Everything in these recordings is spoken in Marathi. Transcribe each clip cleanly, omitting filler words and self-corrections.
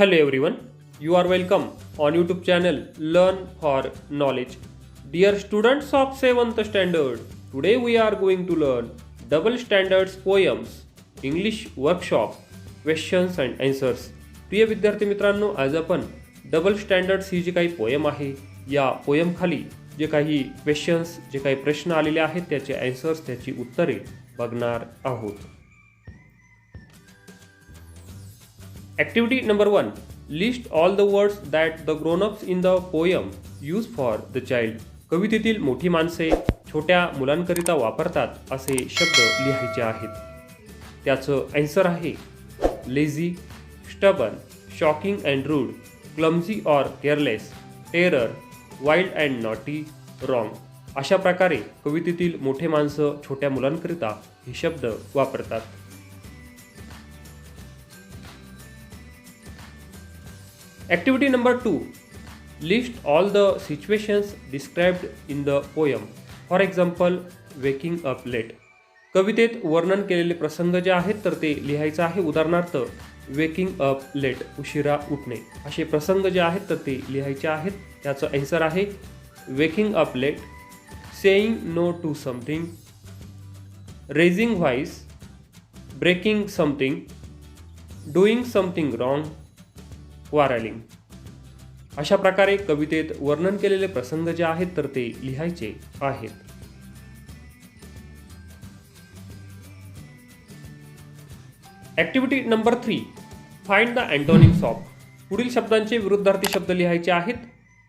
Hello everyone, you are welcome on YouTube channel Learn for Knowledge. Dear students of 7th standard, today we are going to learn double standards poems, English workshop, questions and answers. प्रिय विद्यार्थी मित्रांनो, आज आपण डबल स्टँडर्ड्स ही जी काही पोयम आहे या पोयम खाली जे काही क्वेश्चन्स जे काही प्रश्न आलेले आहेत त्याचे आन्सर्स त्याची उत्तरे बघणार आहोत. Activity number 1. List all the words that the grown-ups in the poem use for the child. कवितेतील मोठी माणसे छोट्या मुलांकरिता वापरतात असे शब्द लिहायचे आहेत. त्याचं आन्सर आहे lazy, stubborn, shocking and rude, clumsy or careless, terror, wild and naughty, wrong. अशा प्रकारे कवितेतील मोठे माणसं छोट्या मुलांकरिता हे शब्द वापरतात. Activity number 2. List all the situations described in the poem. For example, waking up late. कवितेत वर्णन केलेले प्रसंग जे आहेत तर ते लिहायचं आहे. उदाहरणार्थ वेकिंग अप लेट, उशिरा उठणे. असे प्रसंग जे आहेत तर ते लिहायचे आहेत. त्याचं आन्सर आहे waking up late, saying no to something, raising voice, breaking something, doing something wrong, quarrelling. अशा प्रकारे कवितेत वर्णन केलेले प्रसंग जे आहेत तर ते लिहायचे आहेत. Activity number 3. Find the antonyms of. पुढील शब्दांचे विरुद्धार्थी शब्द लिहायचे आहेत.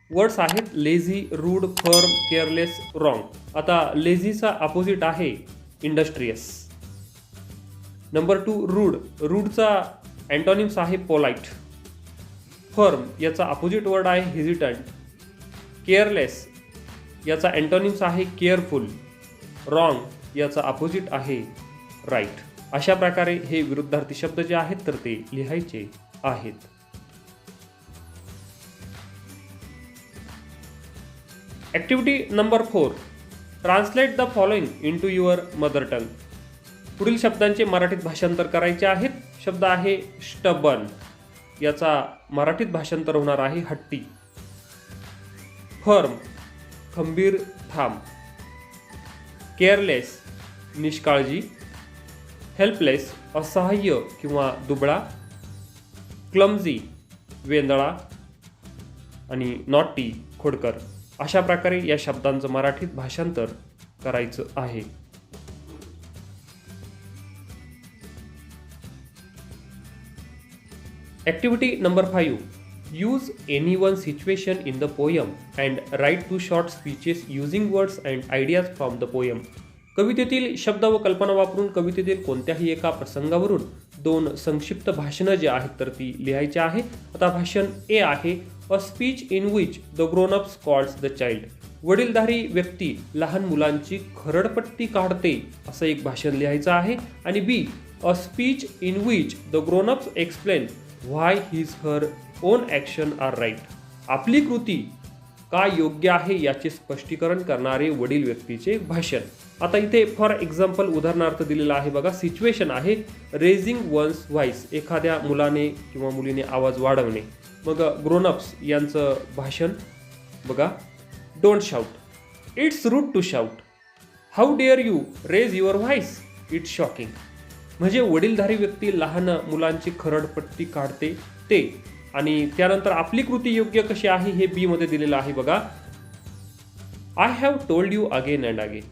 वर्ड्स आहेत lazy, rude, firm, careless, wrong. आता लेझीचा अपोजिट आहे इंडस्ट्रियस. Number 2 rude. रूडचा अँटोनिम्स आहे पोलाइट. फर्म याचा अपोजिट वर्ड आहे हेजिटंट. केअरलेस याचा अँटोनिम्स आहे केअरफुल. रॉंग याचा अपोजिट आहे राईट. अशा प्रकारे हे विरुद्धार्थी शब्द जे आहेत तर ते लिहायचे आहेत. Activity number 4. Translate the following into your mother tongue. पुढील शब्दांचे मराठीत भाषांतर करायचे आहेत. शब्द आहे स्टबर्न, याचा मराठीत भाषांतर होणार आहे हट्टी. फर्म, खंबीर, ठाम. केअरलेस, निष्काळजी. हेल्पलेस, असहाय्य किंवा दुबळा. क्लमझी, वेंदळा. आणि नॉटी, खोडकर. अशा प्रकारे या शब्दांचं मराठीत भाषांतर करायचं आहे. Activity number 5. Use any one situation in the poem and write 2 short speeches using words and ideas from the poem. कवितेतील शब्द व कल्पना वापरून कवितेतील कोणत्याही एका प्रसंगावरून 2 संक्षिप्त भाषणं जे आहेत तर ती लिहायची आहे. आता भाषण ए आहे a speech in which the grown ups calls the child. वडीलधारी व्यक्ती लहान मुलांची खरडपट्टी काढते असं एक भाषण लिहायचं आहे. आणि B a speech in which the grown ups explain why his her own action are right. आपली कृती का योग्य आहे याचे स्पष्टीकरण करणारे वडील व्यक्तीचे भाषण. आता इथे फॉर एक्झाम्पल उदाहरणार्थ दिलेला आहे बघा. सिच्युएशन आहे रेजिंग वन्स व्हॉइस, एखाद्या मुलाने किंवा मुलीने आवाज वाढवणे. मग ग्रोनअप्स यांचं भाषण बघा. Don't shout, it's rude to shout. How dare you raise your voice, it's shocking. म्हणजे वडीलधारी व्यक्ती लहान मुलांची खरडपट्टी काढते ते. आणि त्यानंतर आपली कृती योग्य कशी आहे हे बी मध्ये दिलेलं आहे बघा. I have told you again and again,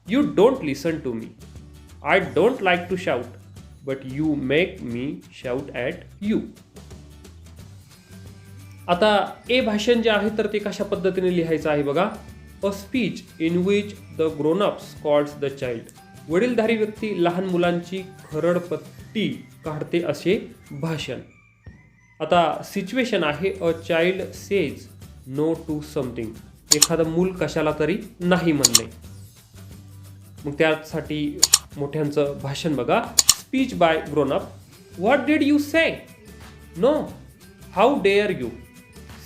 you don't listen to me. I don't like to shout but you make me shout at you. आता ए भाषण जे आहे तर ते कशा पद्धतीने लिहायचं आहे बघा. A speech in which the grown ups calls the child. वडीलधारी व्यक्ती लहान मुलांची खरडपट्टी काढते असे भाषण. आता सिच्युएशन आहे a child says no to something. एखादं मूल कशाला तरी नाही म्हणणे. मग त्यासाठी मोठ्यांचं भाषण बघा. Speech by grown up. What did you say? No. How dare you?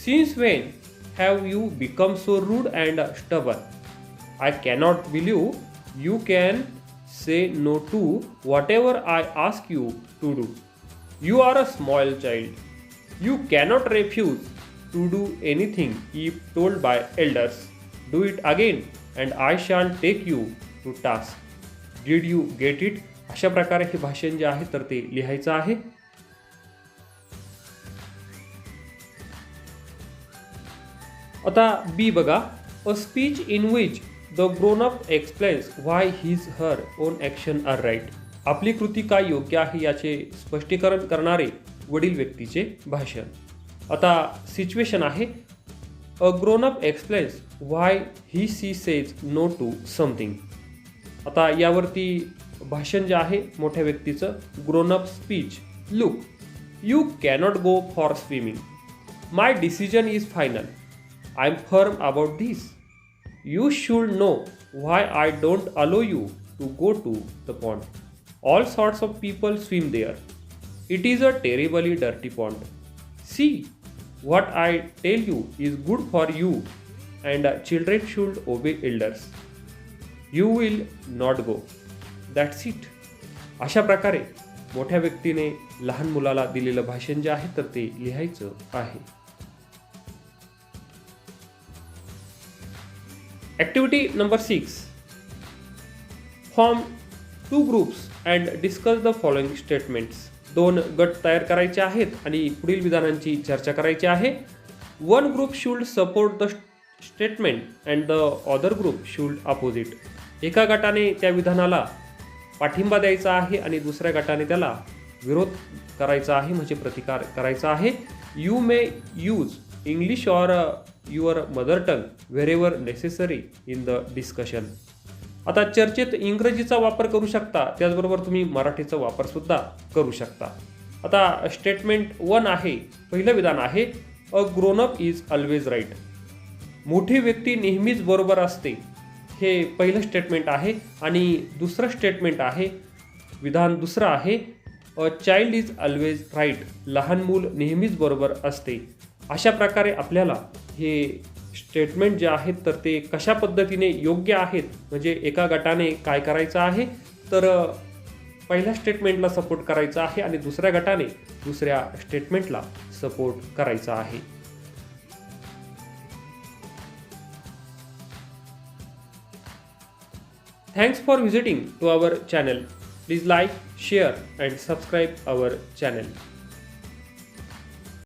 Since when have you become so rude and stubborn? I cannot believe you can say no to whatever I ask you to do. You are a small child. You cannot refuse to do anything if told by elders. Do it again and I shall take you to task. Did you get it? अशा प्रकारे हे भाषण जे आहे तर ते लिहायचं आहे. आता बी बघा. A speech in which the grown up explains why his her own action are right. आपली कृती काय योग्य आहे याचे स्पष्टीकरण करणारे वडील व्यक्तीचे भाषण. आता सिच्युएशन आहे. A grown up explains why he she says no to something. आता यावरती भाषण जे आहे मोठ्या व्यक्तीचं. Grown up speech. Look, you cannot go for swimming. My decision is final. I am firm about this. You should know why I don't allow you to go to the pond. All sorts of people swim there. It is a terribly dirty pond. See, what I tell you is good for you, and children should obey elders. You will not go. That's it. अशा प्रकारे मोठ्या व्यक्तीने लहान मुलाला दिलेलं भाषण जे आहे तर ते लिहायचं आहे. Activity number 6. Form 2 groups and discuss the following statements. 2 गट तयार करायचे आहेत आणि पुढील विधानांची चर्चा करायची आहे. One group should support the statement and the other group should oppose it. एका गटाने त्या विधानाला पाठिंबा द्यायचा आहे आणि दुसऱ्या गटाने त्याला विरोध करायचा आहे, म्हणजे प्रतिकार करायचा आहे. You may use English or your mother tongue wherever necessary in the discussion. आता चर्चेत इंग्रजीचा वापर करू शकता, त्याचबरोबर तुम्ही मराठीचा वापर सुद्धा करू शकता. आता स्टेटमेंट 1 आहे. पहिलं विधान आहे. A grown up is always right. मोठी व्यक्ती नेहमीच बरोबर असते. हे पहिलं स्टेटमेंट आहे. आणि दुसरं स्टेटमेंट आहे, विधान दुसरं आहे. A child is always right. लहान मूल नेहमीच बरोबर असते. अशा प्रकारे आपल्याला हे स्टेटमेंट जे आहेत तर ते कशा पद्धतीने योग्य आहेत, म्हणजे एका गटाने काय करायचं आहे तर पहिल्या स्टेटमेंटला सपोर्ट करायचा आहे आणि दुसऱ्या गटाने दुसऱ्या स्टेटमेंटला सपोर्ट करायचा आहे. Thanks for visiting to our channel. Please like, share and subscribe our channel.